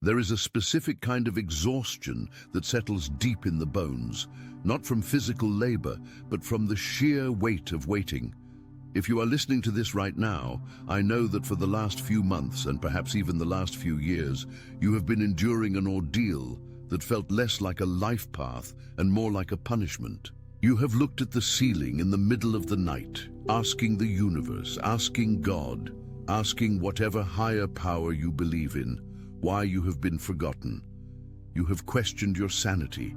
There is a specific kind of exhaustion that settles deep in the bones, not from physical labor, but from the sheer weight of waiting. If you are listening to this right now, I know that for the last few months, and perhaps even the last few years, you have been enduring an ordeal that felt less like a life path and more like a punishment. You have looked at the ceiling in the middle of the night, asking the universe, asking God, asking whatever higher power you believe in, why you have been forgotten. You have questioned your sanity.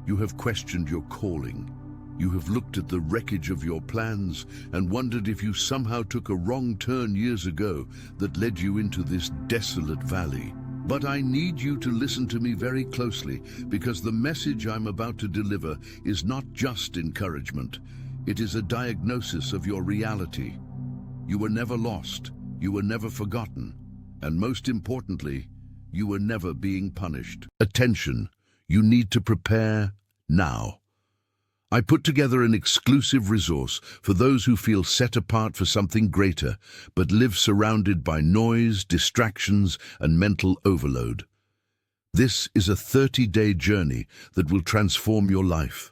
You have questioned your calling. You have looked at the wreckage of your plans and wondered if you somehow took a wrong turn years ago that led you into this desolate valley. But I need you to listen to me very closely, because the message I'm about to deliver is not just encouragement. It is a diagnosis of your reality. You were never lost. You were never forgotten. And most importantly, you were never being punished. Attention, you need to prepare now. I put together an exclusive resource for those who feel set apart for something greater, but live surrounded by noise, distractions, and mental overload. This is a 30-day journey that will transform your life.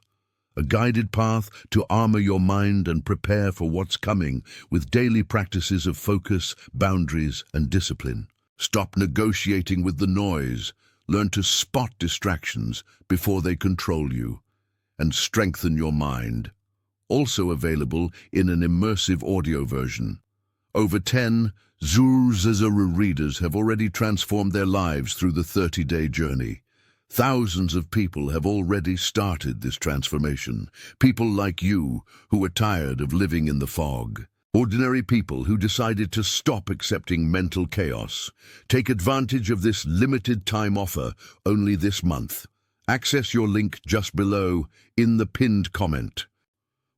A guided path to armor your mind and prepare for what's coming with daily practices of focus, boundaries, and discipline. Stop negotiating with the noise. Learn to spot distractions before they control you, and strengthen your mind. Also available in an immersive audio version. Over 10 Zuru readers have already transformed their lives through the 30-day journey. Thousands of people have already started this transformation. People like you who are tired of living in the fog. Ordinary people who decided to stop accepting mental chaos. Take advantage of this limited time offer only this month. Access your link just below in the pinned comment.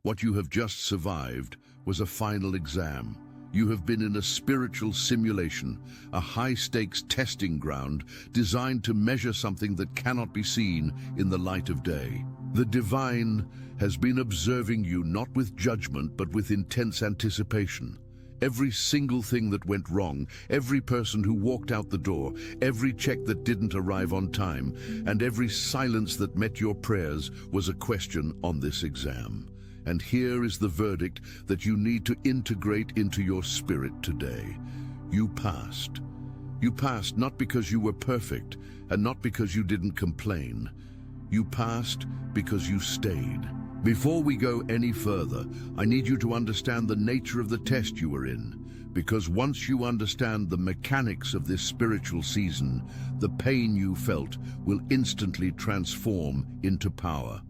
What you have just survived was a final exam. You have been in a spiritual simulation, a high-stakes testing ground designed to measure something that cannot be seen in the light of day. The divine has been observing you not with judgment but with intense anticipation. Every single thing that went wrong, every person who walked out the door, every check that didn't arrive on time, and every silence that met your prayers was a question on this exam. And here is the verdict that you need to integrate into your spirit today. You passed. You passed not because you were perfect, and not because you didn't complain. You passed because you stayed. Before we go any further, I need you to understand the nature of the test you were in, because once you understand the mechanics of this spiritual season, the pain you felt will instantly transform into power.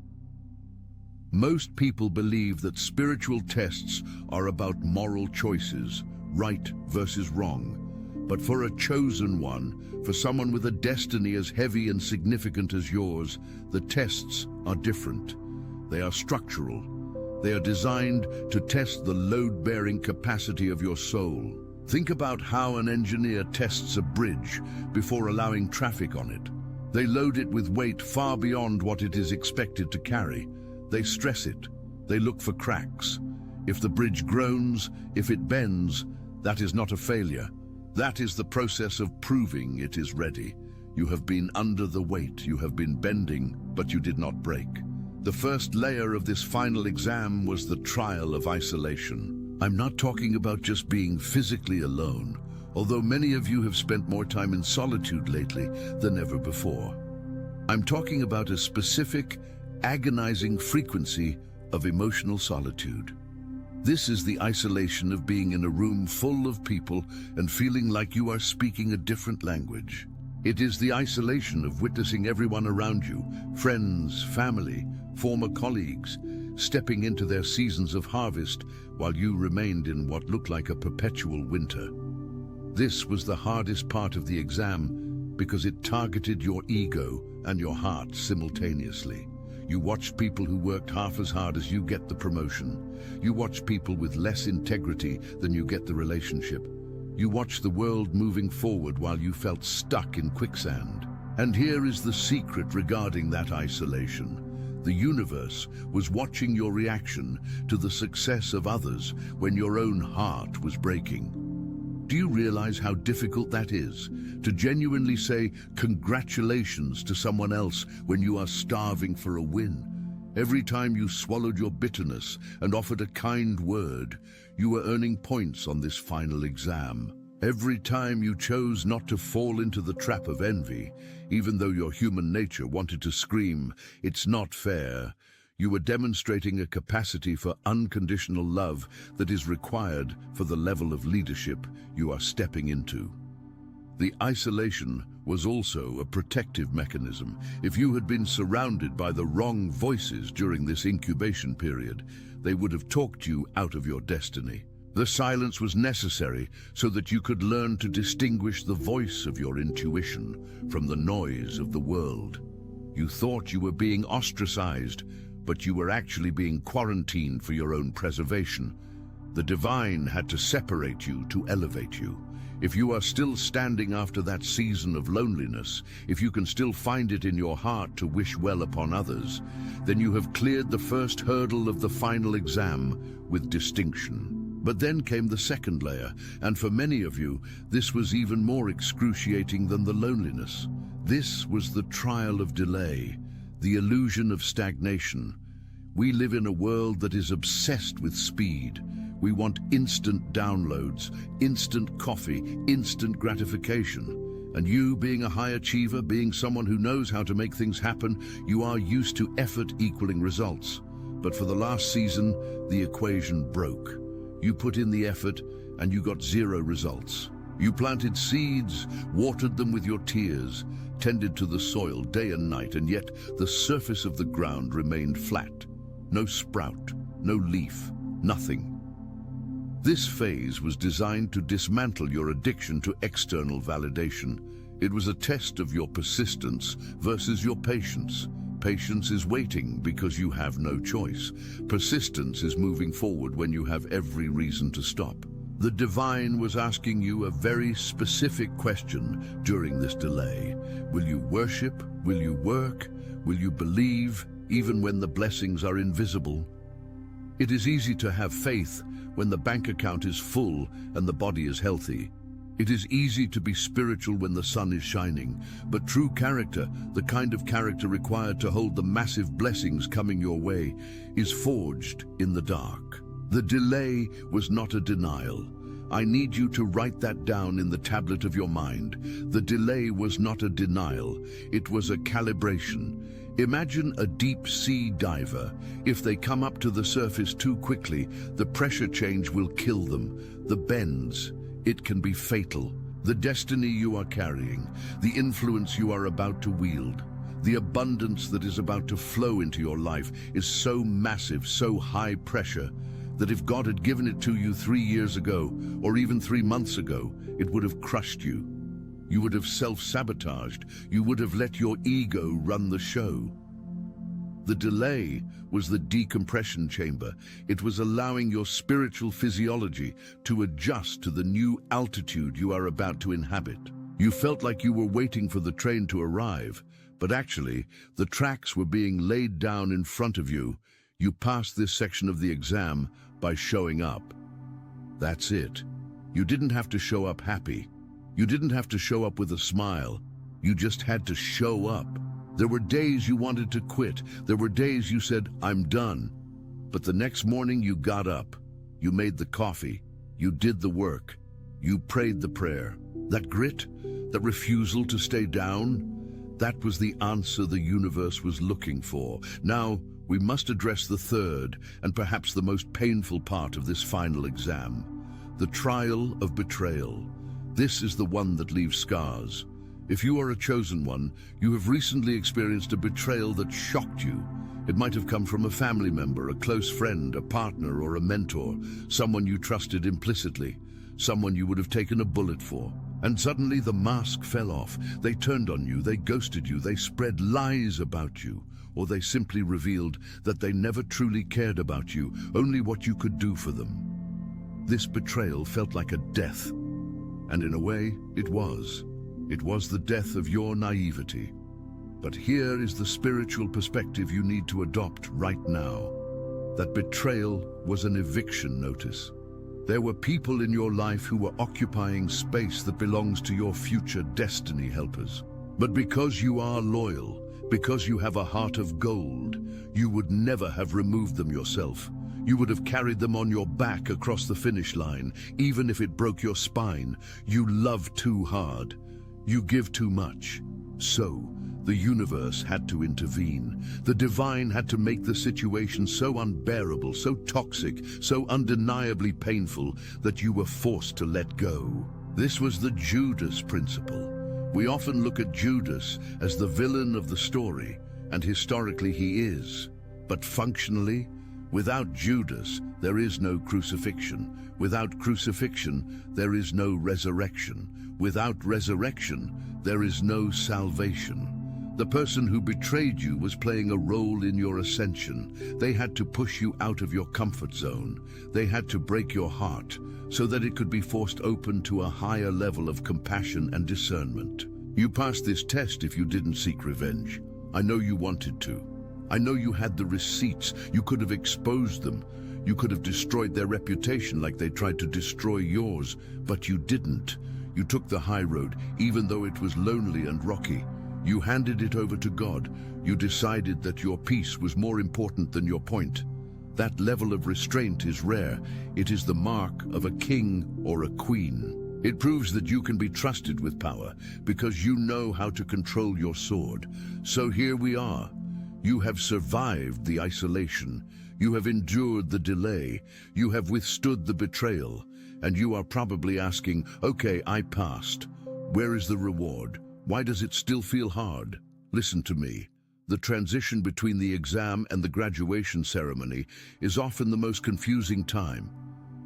Most people believe that spiritual tests are about moral choices, right versus wrong. But for a chosen one, for someone with a destiny as heavy and significant as yours, the tests are different. They are structural. They are designed to test the load-bearing capacity of your soul. Think about how an engineer tests a bridge before allowing traffic on it. They load it with weight far beyond what it is expected to carry. They stress it. They look for cracks. If the bridge groans, if it bends, that is not a failure. That is the process of proving it is ready. You have been under the weight. You have been bending, but you did not break. The first layer of this final exam was the trial of isolation. I'm not talking about just being physically alone, although many of you have spent more time in solitude lately than ever before. I'm talking about a specific, agonizing frequency of emotional solitude. This is the isolation of being in a room full of people and feeling like you are speaking a different language. It is the isolation of witnessing everyone around you, friends, family, former colleagues, stepping into their seasons of harvest while you remained in what looked like a perpetual winter. This was the hardest part of the exam because it targeted your ego and your heart simultaneously. You watched people who worked half as hard as you get the promotion. You watched people with less integrity than you get the relationship. You watched the world moving forward while you felt stuck in quicksand. And here is the secret regarding that isolation. The universe was watching your reaction to the success of others when your own heart was breaking. Do you realize how difficult that is? To genuinely say congratulations to someone else when you are starving for a win. Every time you swallowed your bitterness and offered a kind word, you were earning points on this final exam. Every time you chose not to fall into the trap of envy, even though your human nature wanted to scream, "It's not fair," you were demonstrating a capacity for unconditional love that is required for the level of leadership you are stepping into. The isolation was also a protective mechanism. If you had been surrounded by the wrong voices during this incubation period, they would have talked you out of your destiny. The silence was necessary so that you could learn to distinguish the voice of your intuition from the noise of the world. You thought you were being ostracized, but you were actually being quarantined for your own preservation. The divine had to separate you to elevate you. If you are still standing after that season of loneliness, if you can still find it in your heart to wish well upon others, then you have cleared the first hurdle of the final exam with distinction. But then came the second layer, and for many of you, this was even more excruciating than the loneliness. This was the trial of delay, the illusion of stagnation. We live in a world that is obsessed with speed. We want instant downloads, instant coffee, instant gratification. And you, being a high achiever, being someone who knows how to make things happen, you are used to effort equaling results. But for the last season, the equation broke. You put in the effort and you got zero results. You planted seeds, watered them with your tears, tended to the soil day and night, and yet the surface of the ground remained flat. No sprout, no leaf, nothing. This phase was designed to dismantle your addiction to external validation. It was a test of your persistence versus your patience. Patience is waiting because you have no choice. Persistence is moving forward when you have every reason to stop. The divine was asking you a very specific question during this delay. Will you worship? Will you work? Will you believe even when the blessings are invisible? It is easy to have faith when the bank account is full and the body is healthy. It is easy to be spiritual when the sun is shining, but true character, the kind of character required to hold the massive blessings coming your way, is forged in the dark. The delay was not a denial. I need you to write that down in the tablet of your mind. The delay was not a denial, it was a calibration. Imagine a deep-sea diver. If they come up to the surface too quickly, the pressure change will kill them. The bends, it can be fatal. The destiny you are carrying, the influence you are about to wield, the abundance that is about to flow into your life is so massive, so high pressure, that if God had given it to you 3 years ago, or even 3 months ago, it would have crushed you. You would have self-sabotaged. You would have let your ego run the show. The delay was the decompression chamber. It was allowing your spiritual physiology to adjust to the new altitude you are about to inhabit. You felt like you were waiting for the train to arrive, but actually, the tracks were being laid down in front of you. You passed this section of the exam by showing up. That's it. You didn't have to show up happy. You didn't have to show up with a smile. You just had to show up. There were days you wanted to quit. There were days you said, "I'm done." But the next morning you got up. You made the coffee. You did the work. You prayed the prayer. That grit, that refusal to stay down, that was the answer the universe was looking for. Now, we must address the third and perhaps the most painful part of this final exam, the trial of betrayal. This is the one that leaves scars. If you are a chosen one, you have recently experienced a betrayal that shocked you. It might have come from a family member, a close friend, a partner, or a mentor, someone you trusted implicitly, someone you would have taken a bullet for. And suddenly the mask fell off. They turned on you, they ghosted you, they spread lies about you, or they simply revealed that they never truly cared about you, only what you could do for them. This betrayal felt like a death. And in a way, it was. It was the death of your naivety. But here is the spiritual perspective you need to adopt right now. That betrayal was an eviction notice. There were people in your life who were occupying space that belongs to your future destiny helpers. But because you are loyal, because you have a heart of gold, you would never have removed them yourself. You would have carried them on your back across the finish line, even if it broke your spine. You love too hard. You give too much. So, the universe had to intervene. The divine had to make the situation so unbearable, so toxic, so undeniably painful that you were forced to let go. This was the Judas principle. We often look at Judas as the villain of the story, and historically he is. But functionally, without Judas, there is no crucifixion. Without crucifixion, there is no resurrection. Without resurrection, there is no salvation. The person who betrayed you was playing a role in your ascension. They had to push you out of your comfort zone. They had to break your heart so that it could be forced open to a higher level of compassion and discernment. You passed this test if you didn't seek revenge. I know you wanted to. I know you had the receipts. You could have exposed them. You could have destroyed their reputation like they tried to destroy yours, but you didn't. You took the high road, even though it was lonely and rocky. You handed it over to God. You decided that your peace was more important than your point. That level of restraint is rare. It is the mark of a king or a queen. It proves that you can be trusted with power because you know how to control your sword. So here we are. You have survived the isolation. You have endured the delay. You have withstood the betrayal. And you are probably asking, okay, I passed. Where is the reward? Why does it still feel hard? Listen to me. The transition between the exam and the graduation ceremony is often the most confusing time.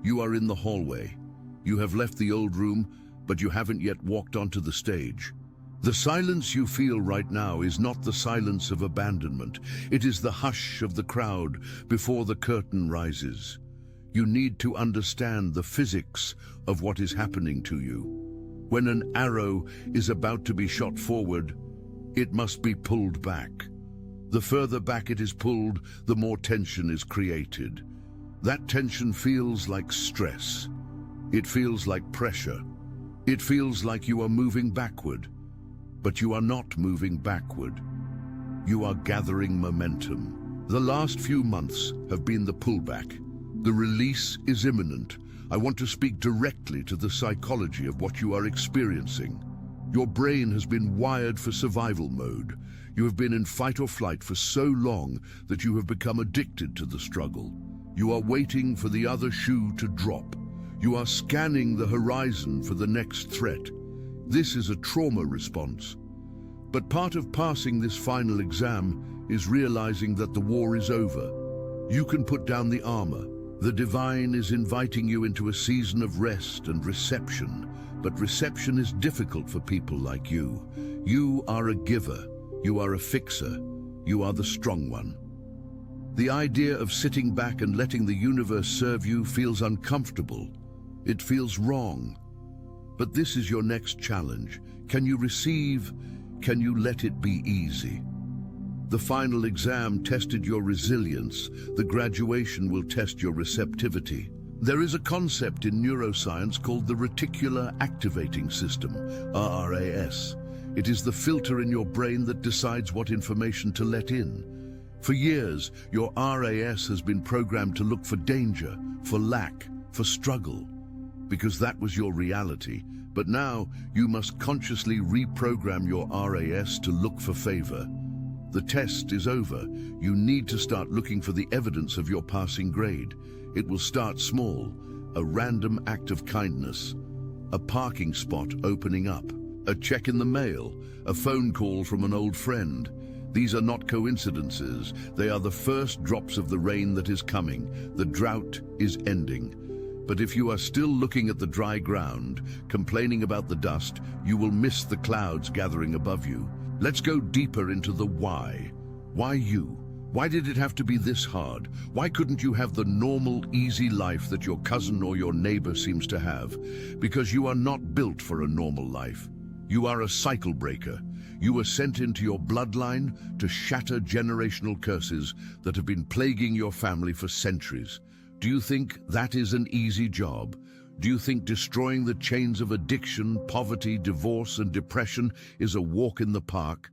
You are in the hallway. You have left the old room, but you haven't yet walked onto the stage. The silence you feel right now is not the silence of abandonment. It is the hush of the crowd before the curtain rises. You need to understand the physics of what is happening to you. When an arrow is about to be shot forward, it must be pulled back. The further back it is pulled, the more tension is created. That tension feels like stress. It feels like pressure. It feels like you are moving backward. But you are not moving backward. You are gathering momentum. The last few months have been the pullback. The release is imminent. I want to speak directly to the psychology of what you are experiencing. Your brain has been wired for survival mode. You have been in fight or flight for so long that you have become addicted to the struggle. You are waiting for the other shoe to drop. You are scanning the horizon for the next threat. This is a trauma response. But part of passing this final exam is realizing that the war is over. You can put down the armor. The divine is inviting you into a season of rest and reception, but reception is difficult for people like you. You are a giver. You are a fixer. You are the strong one. The idea of sitting back and letting the universe serve you feels uncomfortable. It feels wrong. But this is your next challenge. Can you receive? Can you let it be easy? The final exam tested your resilience. The graduation will test your receptivity. There is a concept in neuroscience called the reticular activating system, RAS. It is the filter in your brain that decides what information to let in. For years, your RAS has been programmed to look for danger, for lack, for struggle, because that was your reality. But now, you must consciously reprogram your RAS to look for favor. The test is over. You need to start looking for the evidence of your passing grade. It will start small, a random act of kindness, a parking spot opening up, a check in the mail, a phone call from an old friend. These are not coincidences. They are the first drops of the rain that is coming. The drought is ending. But if you are still looking at the dry ground, complaining about the dust, you will miss the clouds gathering above you. Let's go deeper into the why. Why you? Why did it have to be this hard? Why couldn't you have the normal, easy life that your cousin or your neighbor seems to have? Because you are not built for a normal life. You are a cycle breaker. You were sent into your bloodline to shatter generational curses that have been plaguing your family for centuries. Do you think that is an easy job? Do you think destroying the chains of addiction, poverty, divorce, and depression is a walk in the park?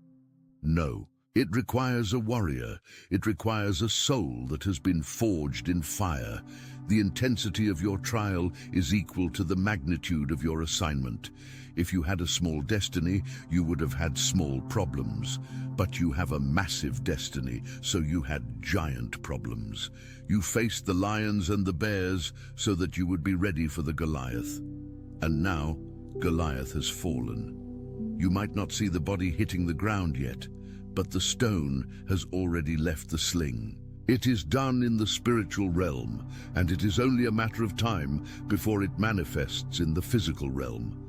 No. It requires a warrior. It requires a soul that has been forged in fire. The intensity of your trial is equal to the magnitude of your assignment. If you had a small destiny, you would have had small problems. But you have a massive destiny, so you had giant problems. You faced the lions and the bears so that you would be ready for the Goliath. And now, Goliath has fallen. You might not see the body hitting the ground yet, but the stone has already left the sling. It is done in the spiritual realm, and it is only a matter of time before it manifests in the physical realm.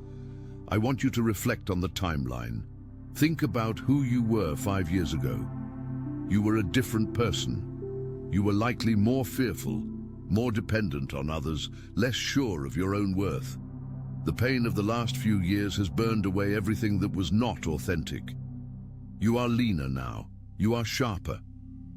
I want you to reflect on the timeline. Think about who you were 5 years ago. You were a different person. You were likely more fearful, more dependent on others, less sure of your own worth. The pain of the last few years has burned away everything that was not authentic. You are leaner now. You are sharper.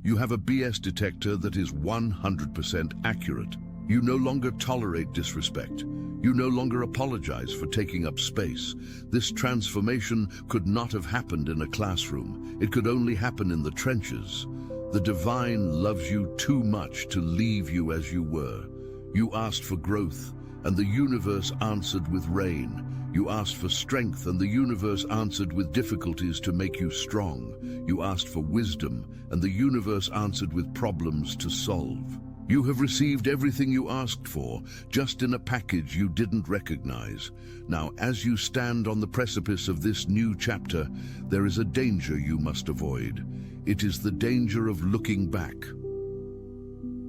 You have a BS detector that is 100% accurate. You no longer tolerate disrespect. You no longer apologize for taking up space. This transformation could not have happened in a classroom. It could only happen in the trenches. The divine loves you too much to leave you as you were. You asked for growth, and the universe answered with rain. You asked for strength, and the universe answered with difficulties to make you strong. You asked for wisdom, and the universe answered with problems to solve. You have received everything you asked for, just in a package you didn't recognize. Now, as you stand on the precipice of this new chapter, there is a danger you must avoid. It is the danger of looking back.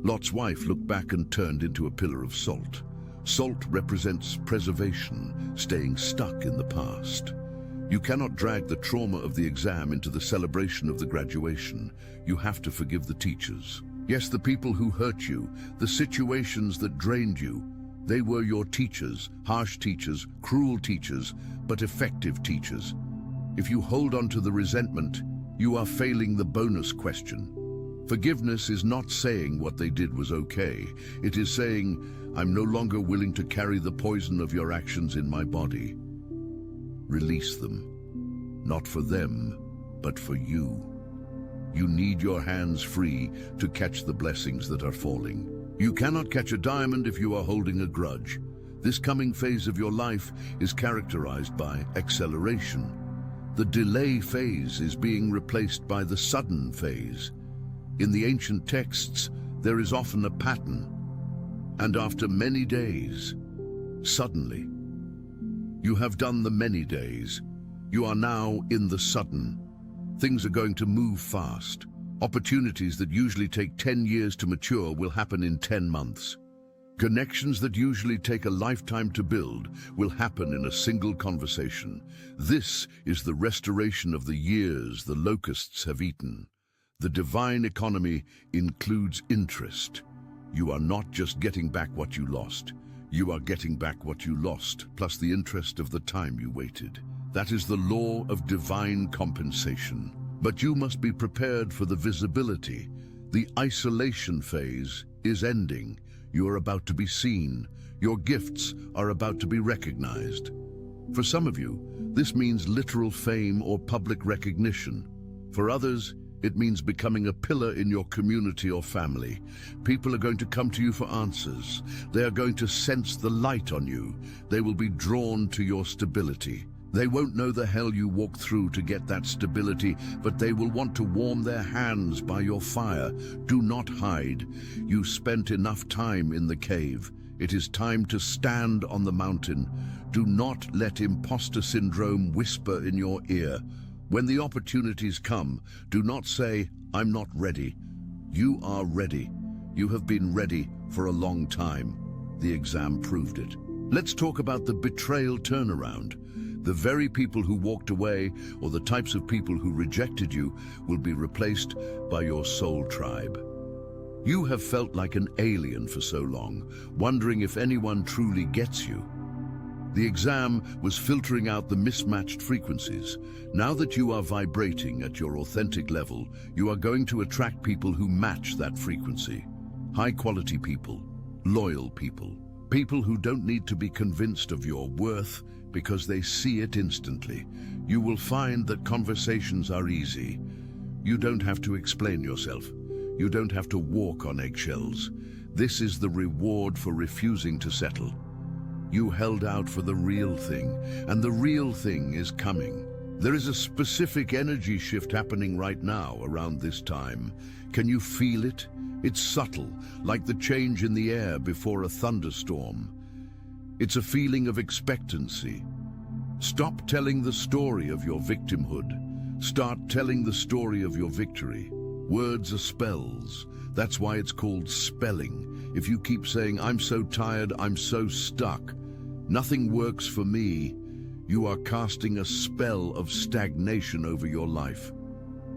Lot's wife looked back and turned into a pillar of salt. Salt represents preservation, staying stuck in the past. You cannot drag the trauma of the exam into the celebration of the graduation. You have to forgive the teachers. Yes, the people who hurt you, the situations that drained you. They were your teachers, harsh teachers, cruel teachers, but effective teachers. If you hold on to the resentment, you are failing the bonus question. Forgiveness is not saying what they did was okay. It is saying, I'm no longer willing to carry the poison of your actions in my body. Release them. Not for them, but for you. You need your hands free to catch the blessings that are falling. You cannot catch a diamond if you are holding a grudge. This coming phase of your life is characterized by acceleration. The delay phase is being replaced by the sudden phase. In the ancient texts, there is often a pattern. And after many days, suddenly, you have done the many days. You are now in the sudden. Things are going to move fast. Opportunities that usually take 10 years to mature will happen in 10 months. Connections that usually take a lifetime to build will happen in a single conversation. This is the restoration of the years the locusts have eaten. The divine economy includes interest. You are not just getting back what you lost. You are getting back what you lost, plus the interest of the time you waited. That is the law of divine compensation. But you must be prepared for the visibility. The isolation phase is ending. You are about to be seen. Your gifts are about to be recognized. For some of you, this means literal fame or public recognition. For others, it means becoming a pillar in your community or family. People are going to come to you for answers. They are going to sense the light on you. They will be drawn to your stability. They won't know the hell you walked through to get that stability, but they will want to warm their hands by your fire. Do not hide. You spent enough time in the cave. It is time to stand on the mountain. Do not let imposter syndrome whisper in your ear. When the opportunities come, do not say, I'm not ready. You are ready. You have been ready for a long time. The exam proved it. Let's talk about the betrayal turnaround. The very people who walked away, or the types of people who rejected you, will be replaced by your soul tribe. You have felt like an alien for so long, wondering if anyone truly gets you. The exam was filtering out the mismatched frequencies. Now that you are vibrating at your authentic level, you are going to attract people who match that frequency. High-quality people, Loyal people. People who don't need to be convinced of your worth because they see it instantly. You will find that conversations are easy. You don't have to explain yourself. You don't have to walk on eggshells. This is the reward for refusing to settle. You held out for the real thing, and the real thing is coming. There is a specific energy shift happening right now around this time. Can you feel it? It's subtle, like the change in the air before a thunderstorm. It's a feeling of expectancy. Stop telling the story of your victimhood. Start telling the story of your victory. Words are spells. That's why it's called spelling. If you keep saying, "I'm so tired, I'm so stuck, nothing works for me," you are casting a spell of stagnation over your life.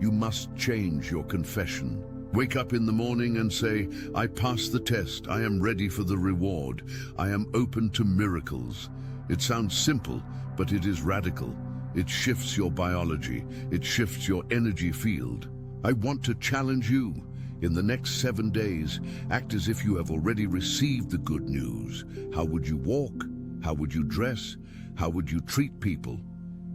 You must change your confession. Wake up in the morning and say, "I passed the test. I am ready for the reward. I am open to miracles." It sounds simple, but it is radical. It shifts your biology. It shifts your energy field. I want to challenge you. In the next 7 days, act as if you have already received the good news. How would you walk? How would you dress? How would you treat people?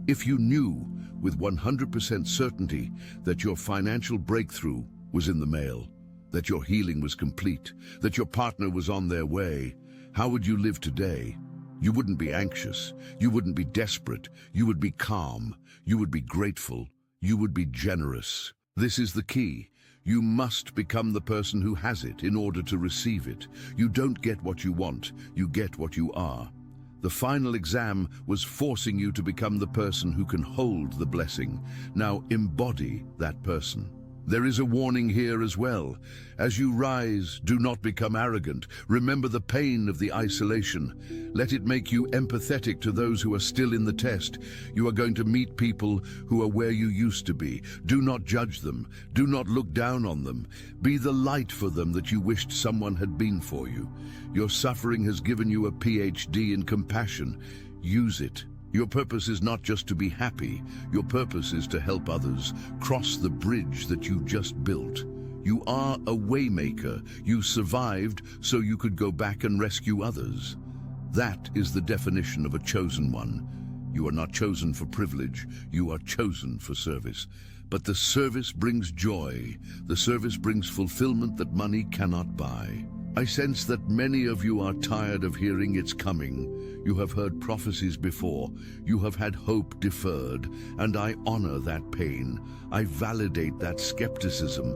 If you knew with 100% certainty that your financial breakthrough was in the mail, that your healing was complete, that your partner was on their way, how would you live today? You wouldn't be anxious. You wouldn't be desperate. You would be calm. You would be grateful. You would be generous. This is the key. You must become the person who has it in order to receive it. You don't get what you want. You get what you are. The final exam was forcing you to become the person who can hold the blessing. Now embody that person. There is a warning here as well. As you rise, do not become arrogant. Remember the pain of the isolation. Let it make you empathetic to those who are still in the test. You are going to meet people who are where you used to be. Do not judge them. Do not look down on them. Be the light for them that you wished someone had been for you. Your suffering has given you a PhD in compassion. Use it. Your purpose is not just to be happy. Your purpose is to help others cross the bridge that you just built. You are a waymaker. You survived so you could go back and rescue others. That is the definition of a chosen one. You are not chosen for privilege. You are chosen for service. But the service brings joy. The service brings fulfillment that money cannot buy. I sense that many of you are tired of hearing it's coming. You have heard prophecies before. You have had hope deferred, and I honor that pain. I validate that skepticism.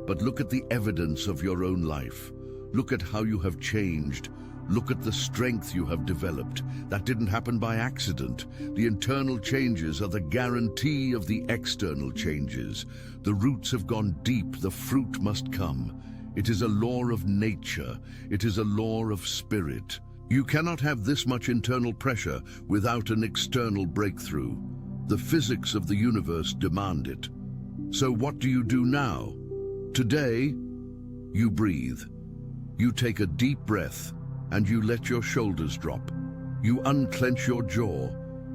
But look at the evidence of your own life. Look at how you have changed. Look at the strength you have developed. That didn't happen by accident. The internal changes are the guarantee of the external changes. The roots have gone deep. The fruit must come. It is a law of nature. It is a law of spirit. You cannot have this much internal pressure without an external breakthrough. The physics of the universe demand it. So what do you do now? Today, you breathe. You take a deep breath and you let your shoulders drop. You unclench your jaw.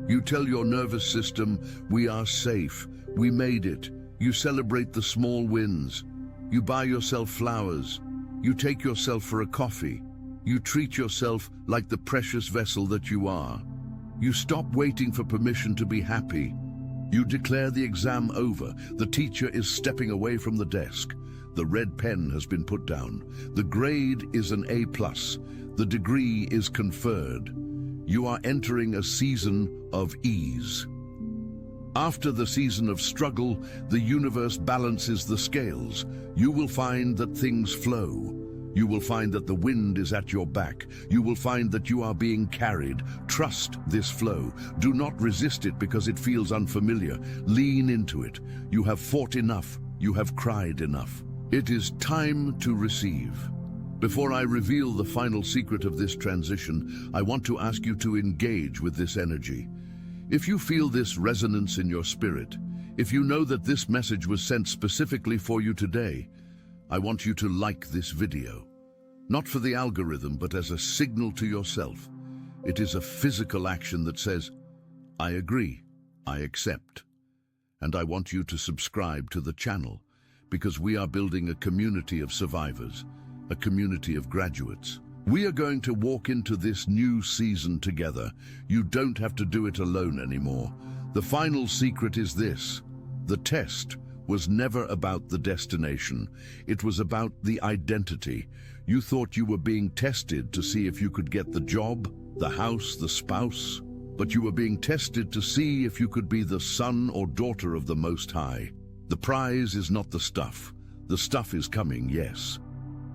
You tell your nervous system, "We are safe. We made it." You celebrate the small wins. You buy yourself flowers. You take yourself for a coffee. You treat yourself like the precious vessel that you are. You stop waiting for permission to be happy. You declare the exam over. The teacher is stepping away from the desk. The red pen has been put down. The grade is an A+. The degree is conferred. You are entering a season of ease. After the season of struggle, the universe balances the scales. You will find that things flow. You will find that the wind is at your back. You will find that you are being carried. Trust this flow. Do not resist it because it feels unfamiliar. Lean into it. You have fought enough. You have cried enough. It is time to receive. Before I reveal the final secret of this transition, I want to ask you to engage with this energy. If you feel this resonance in your spirit, if you know that this message was sent specifically for you today, I want you to like this video. Not for the algorithm, but as a signal to yourself. It is a physical action that says, "I agree, I accept." And I want you to subscribe to the channel, because we are building a community of survivors, a community of graduates, We are going to walk into this new season together. You don't have to do it alone anymore. The final secret is this: the test was never about the destination. It was about the identity. You thought you were being tested to see if you could get the job, the house, the spouse, but you were being tested to see if you could be the son or daughter of the Most High. The prize is not the stuff. The stuff is coming, yes.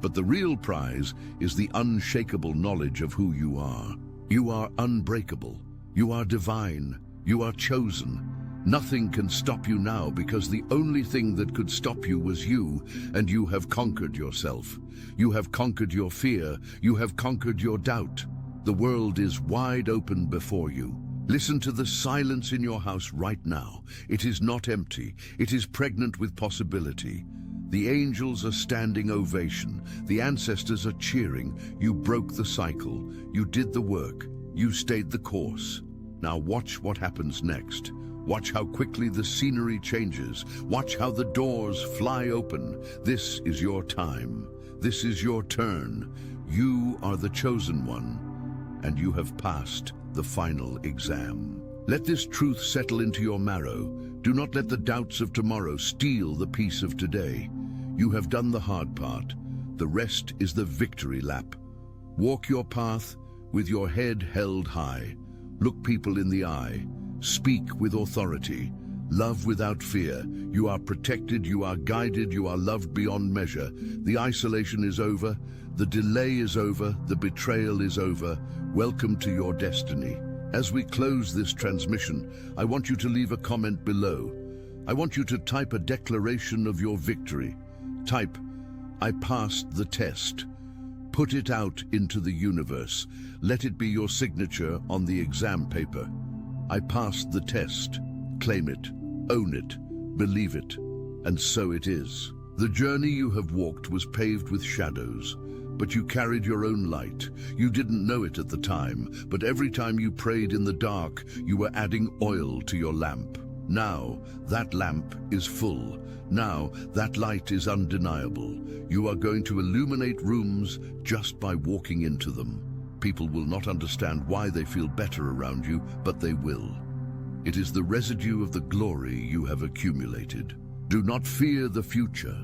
But the real prize is the unshakable knowledge of who you are. You are unbreakable. You are divine. You are chosen. Nothing can stop you now, because the only thing that could stop you was you, and you have conquered yourself. You have conquered your fear. You have conquered your doubt. The world is wide open before you. Listen to the silence in your house right now. It is not empty. It is pregnant with possibility. The angels are standing ovation. The ancestors are cheering. You broke the cycle. You did the work. You stayed the course. Now watch what happens next. Watch how quickly the scenery changes. Watch how the doors fly open. This is your time. This is your turn. You are the chosen one, and you have passed the final exam. Let this truth settle into your marrow. Do not let the doubts of tomorrow steal the peace of today. You have done the hard part. The rest is the victory lap. Walk your path with your head held high. Look people in the eye. Speak with authority. Love without fear. You are protected, you are guided, you are loved beyond measure. The isolation is over. The delay is over. The betrayal is over. Welcome to your destiny. As we close this transmission, I want you to leave a comment below. I want you to type a declaration of your victory. Type, "I passed the test." Put it out into the universe. Let it be your signature on the exam paper. I passed the test. Claim it, own it, believe it, and so it is. The journey you have walked was paved with shadows, but you carried your own light. You didn't know it at the time, but every time you prayed in the dark, you were adding oil to your lamp. Now, that lamp is full. Now, that light is undeniable. You are going to illuminate rooms just by walking into them. People will not understand why they feel better around you, but they will. It is the residue of the glory you have accumulated. Do not fear the future.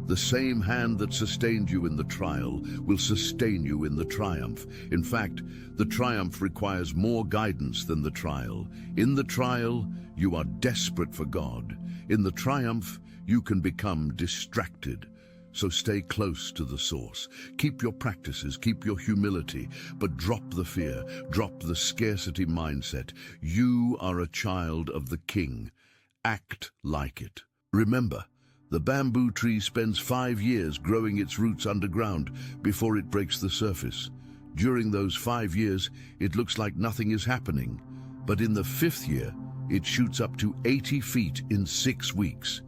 The same hand that sustained you in the trial will sustain you in the triumph. In fact, the triumph requires more guidance than the trial. In the trial, you are desperate for God. In the triumph, you can become distracted. So stay close to the source. Keep your practices, keep your humility, but drop the fear, drop the scarcity mindset. You are a child of the King. Act like it. Remember, the bamboo tree spends 5 years growing its roots underground before it breaks the surface. During those 5 years, it looks like nothing is happening. But in the 5th year, it shoots up to 80 feet in 6 weeks.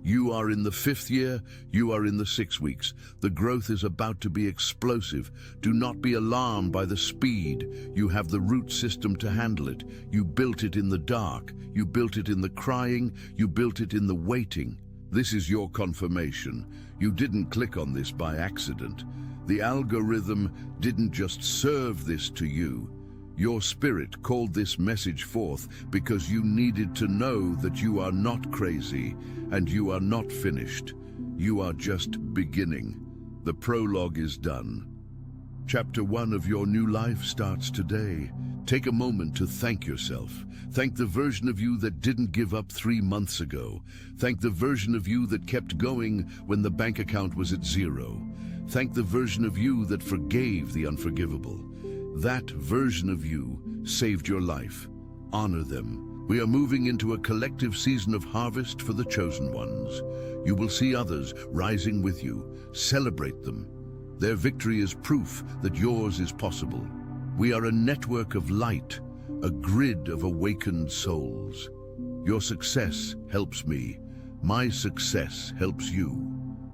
You are in the 5th year, you are in the 6 weeks. The growth is about to be explosive. Do not be alarmed by the speed. You have the root system to handle it. You built it in the dark. You built it in the crying. You built it in the waiting. This is your confirmation. You didn't click on this by accident. The algorithm didn't just serve this to you. Your spirit called this message forth because you needed to know that you are not crazy and you are not finished. You are just beginning. The prologue is done. Chapter 1 of your new life starts today. Take a moment to thank yourself. Thank the version of you that didn't give up 3 months ago. Thank the version of you that kept going when the bank account was at 0. Thank the version of you that forgave the unforgivable. That version of you saved your life. Honor them. We are moving into a collective season of harvest for the chosen ones. You will see others rising with you. Celebrate them. Their victory is proof that yours is possible. We are a network of light, a grid of awakened souls. Your success helps me. My success helps you.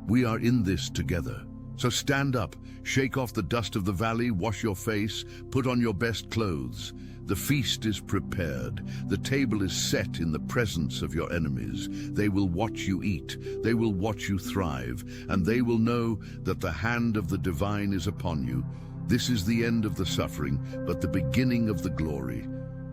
We are in this together. So stand up, shake off the dust of the valley, wash your face, put on your best clothes. The feast is prepared. The table is set in the presence of your enemies. They will watch you eat. They will watch you thrive. And they will know that the hand of the divine is upon you. This is the end of the suffering, but the beginning of the glory.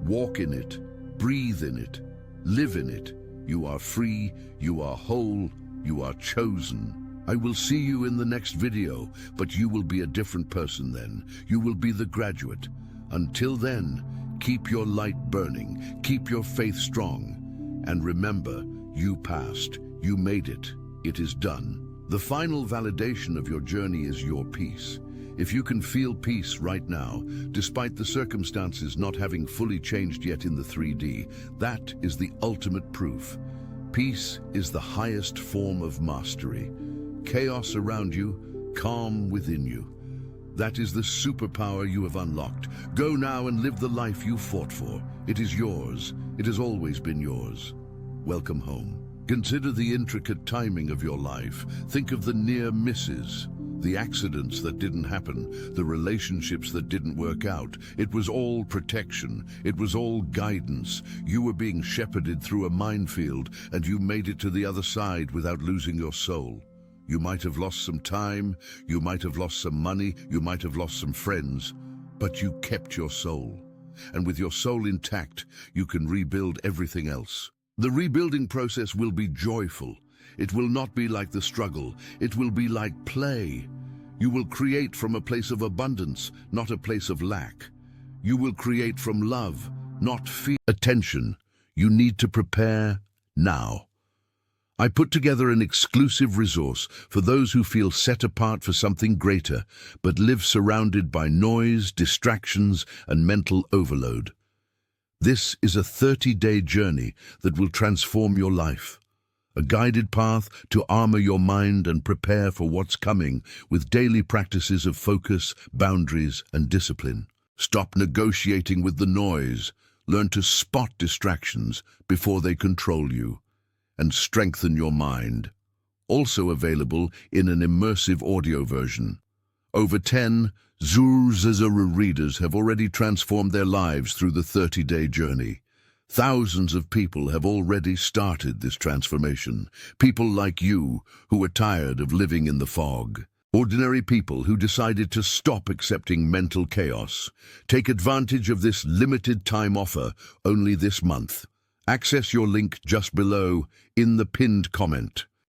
Walk in it, breathe in it, live in it. You are free, you are whole, you are chosen. I will see you in the next video, but you will be a different person then. You will be the graduate. Until then, keep your light burning, keep your faith strong. And remember, you passed, you made it, it is done. The final validation of your journey is your peace. If you can feel peace right now, despite the circumstances not having fully changed yet in the 3D, that is the ultimate proof. Peace is the highest form of mastery. Chaos around you, calm within you. That is the superpower you have unlocked. Go now and live the life you fought for. It is yours. It has always been yours. Welcome home. Consider the intricate timing of your life. Think of the near misses, the accidents that didn't happen, the relationships that didn't work out. It was all protection. It was all guidance. You were being shepherded through a minefield, and you made it to the other side without losing your soul. You might have lost some time, you might have lost some money, you might have lost some friends, but you kept your soul. And with your soul intact, you can rebuild everything else. The rebuilding process will be joyful. It will not be like the struggle. It will be like play. You will create from a place of abundance, not a place of lack. You will create from love, not fear. Attention, you need to prepare now. I put together an exclusive resource for those who feel set apart for something greater, but live surrounded by noise, distractions, and mental overload. This is a 30-day journey that will transform your life. A guided path to armor your mind and prepare for what's coming with daily practices of focus, boundaries, and discipline. Stop negotiating with the noise. Learn to spot distractions before they control you. And strengthen your mind. Also available in an immersive audio version. Over 10 Zuzazara readers have already transformed their lives through the 30-day journey. Thousands of people have already started this transformation. People like you who are tired of living in the fog. Ordinary people who decided to stop accepting mental chaos. Take advantage of this limited time offer only this month. Access your link just below in the pinned comment.